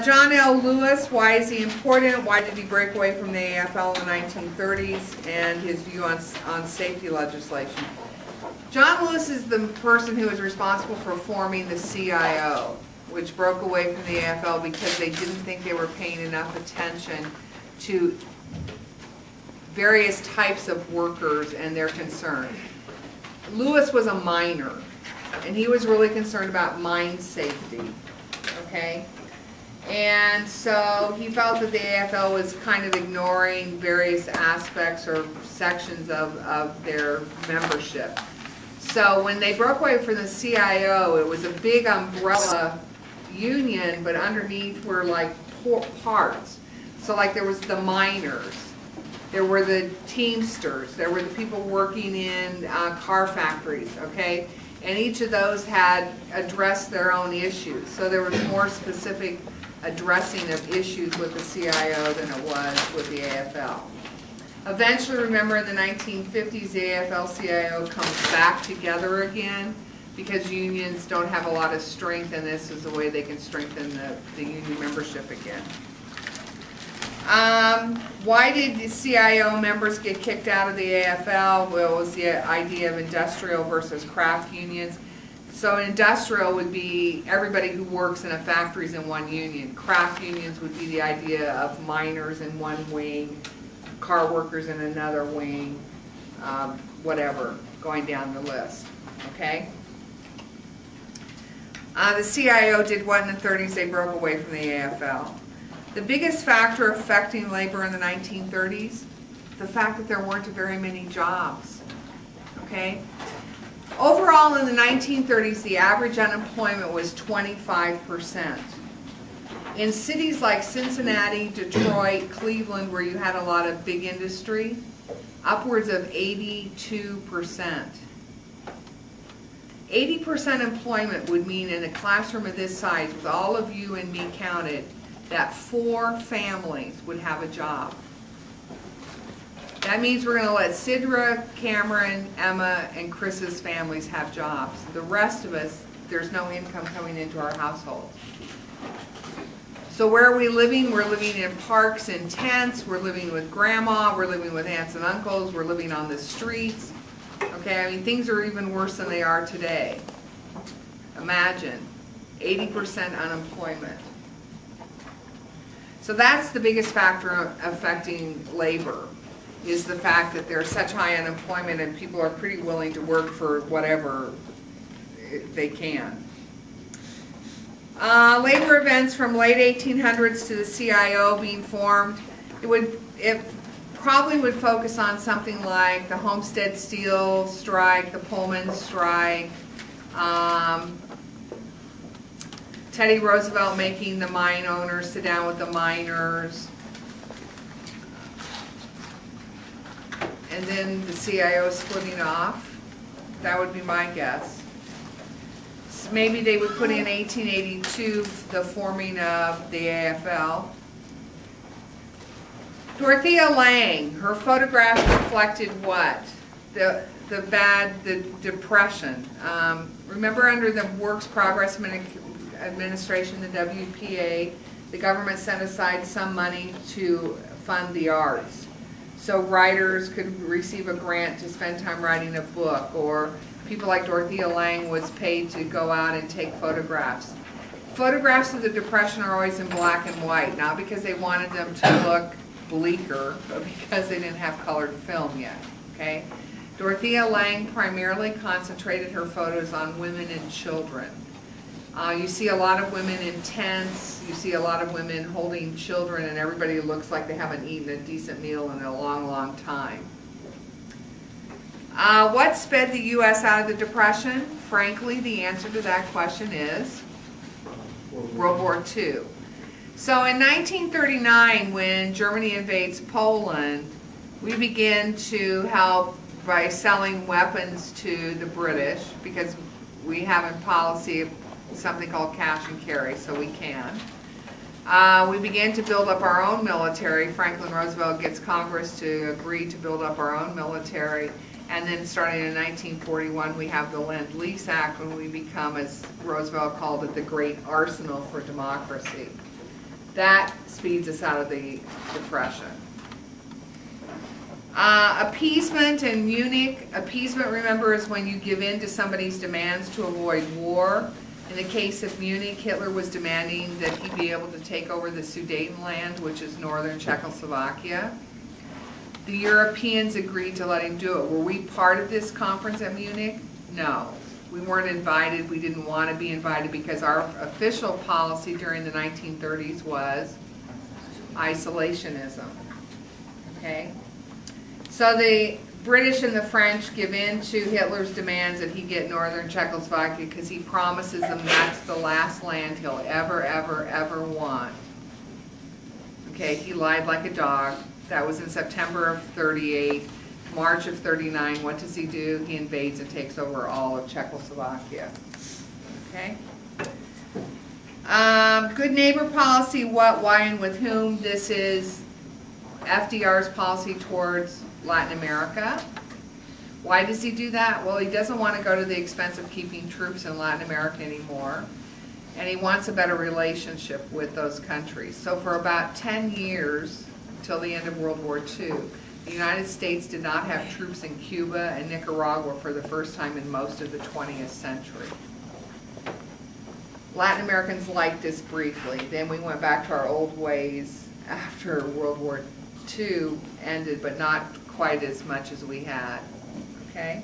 John L. Lewis, why is he important? Why did he break away from the AFL in the 1930s? And his view on safety legislation. John Lewis is the person who was responsible for forming the CIO, which broke away from the AFL because they didn't think they were paying enough attention to various types of workers and their concerns. Lewis was a miner, and he was really concerned about mine safety, okay? And so he felt that the AFL was kind of ignoring various aspects or sections of their membership. So when they broke away from the CIO, it was a big umbrella union, but underneath were like parts. So like there was the miners, there were the Teamsters, there were the people working in car factories, okay? And each of those had addressed their own issues. So there was more specific addressing of issues with the CIO than it was with the AFL. Eventually, remember in the 1950s, the AFL-CIO comes back together again because unions don't have a lot of strength, and this is a way they can strengthen the union membership again. Why did the CIO members get kicked out of the AFL? Well, it was the idea of industrial versus craft unions. So industrial would be everybody who works in a factories in one union. Craft unions would be the idea of miners in one wing, car workers in another wing, whatever, going down the list, okay? The CIO did what in the 30s? They broke away from the AFL. The biggest factor affecting labor in the 1930s, the fact that there weren't very many jobs, okay? Overall, in the 1930s, the average unemployment was 25%. In cities like Cincinnati, Detroit, Cleveland, where you had a lot of big industry, upwards of 82%. 80% employment would mean in a classroom of this size, with all of you and me counted, that 4 families would have a job. That means we're going to let Sidra, Cameron, Emma, and Chris's families have jobs. The rest of us, there's no income coming into our household. So where are we living? We're living in parks and tents. We're living with grandma. We're living with aunts and uncles. We're living on the streets. Okay, I mean, things are even worse than they are today. Imagine 80% unemployment. So that's the biggest factor affecting labor, is the fact that there's such high unemployment and people are pretty willing to work for whatever they can. Labor events from late 1800s to the CIO being formed, it probably would focus on something like the Homestead Steel strike, the Pullman strike, Teddy Roosevelt making the mine owners sit down with the miners, and then the CIO splitting off. That would be my guess. So maybe they would put in 1882 the forming of the AFL. Dorothea Lange, her photographs reflected what? The depression. Remember, under the Works Progress Administration, the WPA, the government set aside some money to fund the arts. So writers could receive a grant to spend time writing a book, or people like Dorothea Lange was paid to go out and take photographs. Photographs of the Depression are always in black and white, not because they wanted them to look bleaker, but because they didn't have colored film yet, okay? Dorothea Lange primarily concentrated her photos on women and children. You see a lot of women in tents, you see a lot of women holding children, and everybody looks like they haven't eaten a decent meal in a long, long time. What sped the U.S. out of the Depression? Frankly, the answer to that question is World War II. So in 1939, when Germany invades Poland, we begin to help by selling weapons to the British, because we have a policy of something called cash and carry, so we can. We began to build up our own military. Franklin Roosevelt gets Congress to agree to build up our own military, and then starting in 1941 we have the Lend-Lease Act, when we become, as Roosevelt called it, the great arsenal for democracy. That speeds us out of the Depression. Appeasement in Munich. Appeasement, remember, is when you give in to somebody's demands to avoid war. In the case of Munich, Hitler was demanding that he be able to take over the Sudetenland, which is northern Czechoslovakia. The Europeans agreed to let him do it. Were we part of this conference at Munich? No. We weren't invited. We didn't want to be invited because our official policy during the 1930s was isolationism. Okay? So the British and the French give in to Hitler's demands that he get northern Czechoslovakia because he promises them that's the last land he'll ever want. Okay, he lied like a dog. That was in September of 38. March of 39, what does he do? He invades and takes over all of Czechoslovakia. Okay? Good neighbor policy, what, why, and with whom. This is FDR's policy towards Latin America. Why does he do that? Well, he doesn't want to go to the expense of keeping troops in Latin America anymore, and he wants a better relationship with those countries. So for about 10 years, until the end of World War II, the United States did not have troops in Cuba and Nicaragua for the first time in most of the 20th century. Latin Americans liked this briefly. Then we went back to our old ways after World War II ended, but not quite as much as we had. Okay?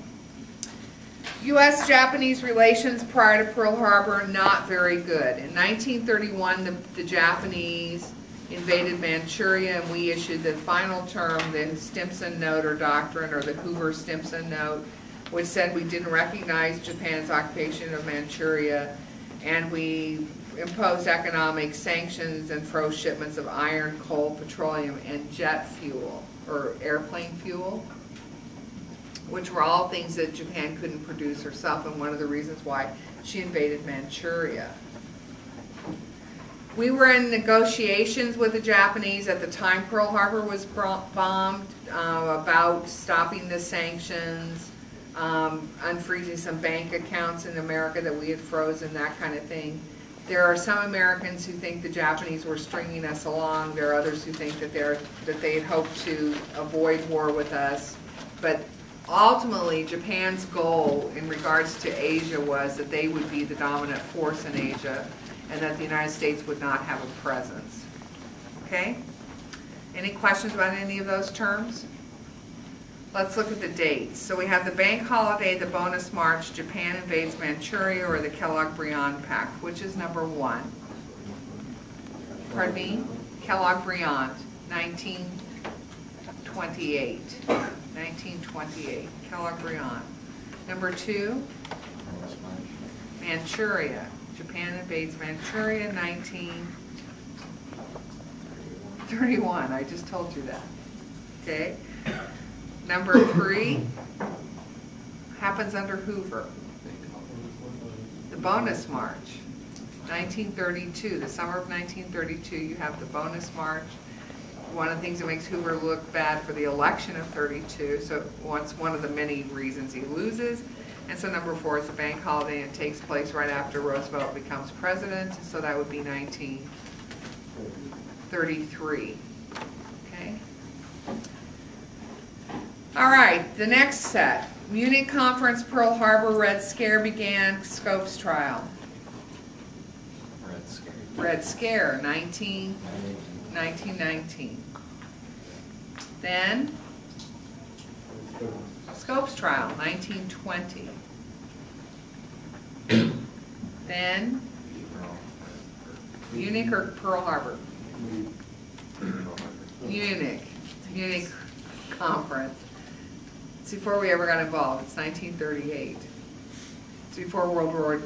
U.S.-Japanese relations prior to Pearl Harbor, not very good. In 1931, the Japanese invaded Manchuria, and we issued the final term, the Stimson Note or Doctrine, or the Hoover-Stimson Note, which said we didn't recognize Japan's occupation of Manchuria, and we imposed economic sanctions and froze shipments of iron, coal, petroleum, and jet fuel, or airplane fuel, which were all things that Japan couldn't produce herself, and one of the reasons why she invaded Manchuria. We were in negotiations with the Japanese at the time Pearl Harbor was bombed about stopping the sanctions, unfreezing some bank accounts in America that we had frozen, that kind of thing. There are some Americans who think the Japanese were stringing us along. There are others who think that they had hoped to avoid war with us. But ultimately, Japan's goal in regards to Asia was that they would be the dominant force in Asia, and that the United States would not have a presence. Okay? Any questions about any of those terms? Let's look at the dates. So we have the bank holiday, the bonus march, Japan invades Manchuria, or the Kellogg-Briand Pact. Which is number 1? Pardon me? Kellogg-Briand, 1928. 1928, Kellogg-Briand. Number 2? Manchuria. Japan invades Manchuria, 1931. I just told you that. Okay. Number 3 happens under Hoover. The bonus march, 1932. The summer of 1932, you have the bonus march. One of the things that makes Hoover look bad for the election of 32, so it's one of the many reasons he loses. And so number 4 is the bank holiday, and it takes place right after Roosevelt becomes president, so that would be 1933. Okay? All right, the next set. Munich Conference, Pearl Harbor, Red Scare began, Scopes trial. Red Scare, 1919. Then Scopes trial, 1920. Then Munich or Pearl Harbor? Munich Conference. It's before we ever got involved. It's 1938. It's before World War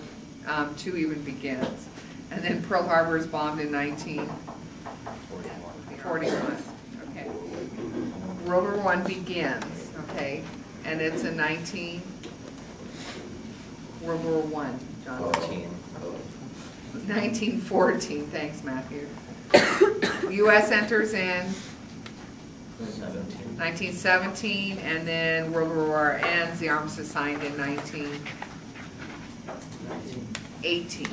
II even begins. And then Pearl Harbor is bombed in 1941. Okay. World War I begins. Okay. And it's in World War I, John. 1914. Thanks, Matthew. U.S. enters in 1917, and then World War ends. The armistice signed in 1918.